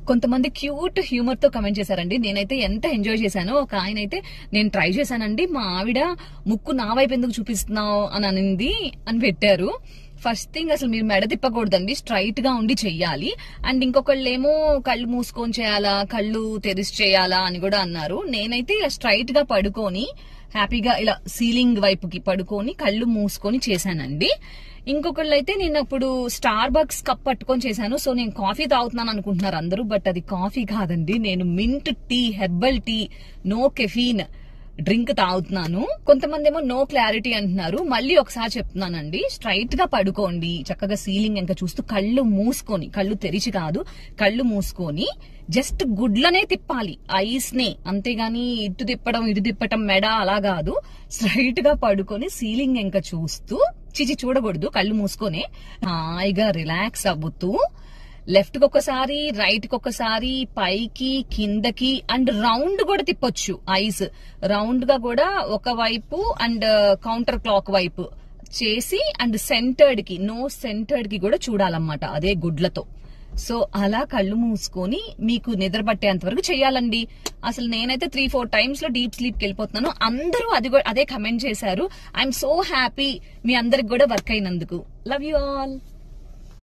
కొంతమంది cute humour తో comment చేశారండి. నేనైతే ఎంత ఎంజాయ్ చేశానో. ఒక ఆయన అయితే నేను ట్రై చేశానండి, మా ఆవిడ ముక్కు నా వైపు ఎందుకు చూపిస్తున్నావు అని అనింది అని పెట్టారు. ఫస్ట్ థింగ్ అసలు మీరు మెడ తిప్పకూడదండి, స్ట్రైట్ గా ఉండి చెయ్యాలి. అండ్ ఇంకొకళ్ళు ఏమో కళ్ళు మూసుకొని చేయాలా, కళ్ళు తెరిచి చేయాలా అని కూడా అన్నారు. నేనైతే ఇలా స్ట్రైట్ గా పడుకొని హ్యాపీగా ఇలా సీలింగ్ వైపుకి పడుకొని కళ్ళు మూసుకొని చేశానండి. ఇంకొకళ్ళు అయితే నేను అప్పుడు స్టార్ బక్స్ కప్ పట్టుకొని చేశాను. సో నేను కాఫీ తాగుతున్నాను అనుకుంటున్నారు అందరూ, బట్ అది కాఫీ కాదండి. నేను mint tea, herbal tea, no caffeine drink తాగుతున్నాను. కొంతమంది ఏమో నో క్లారిటీ అంటున్నారు. మళ్ళీ ఒకసారి చెప్తున్నానండి, స్ట్రైట్ గా పడుకోండి, చక్కగా సీలింగ్ ఇంకా చూస్తూ కళ్ళు మూసుకొని, కళ్ళు తెరిచి కాదు, కళ్ళు మూసుకొని జస్ట్ గుడ్లనే తిప్పాలి, ఐస్ నే, అంతేగాని ఇటు తిప్పటం మెడ అలా కాదు. స్ట్రైట్ గా పడుకొని సీలింగ్ ఇంకా చూస్తూ, చూడకూడదు, కళ్ళు మూసుకొని హాయిగా రిలాక్స్ అవ్వుతూ లెఫ్ట్ కి ఒకసారి, రైట్ కి ఒకసారి, పైకి కిందకి అండ్ రౌండ్ కూడా తిప్పొచ్చు. ఐస్ రౌండ్ గా కూడా ఒకవైపు అండ్ కౌంటర్ క్లాక్ వైపు చేసి అండ్ సెంటర్డ్ కి, నోస్ సెంటర్డ్ కి కూడా చూడాలన్నమాట అదే గుడ్లతో. సో అలా కళ్ళు మూసుకొని మీకు నిద్ర పట్టేంత వరకు చెయ్యాలండి. అసలు నేనైతే 3-4 టైమ్స్ లో డీప్ స్లీప్ కి వెళ్ళిపోతున్నాను. అందరూ అదే కమెంట్ చేశారు. ఐఎమ్ సో హ్యాపీ మీ అందరికి కూడా వర్క్ అయినందుకు. Love you all.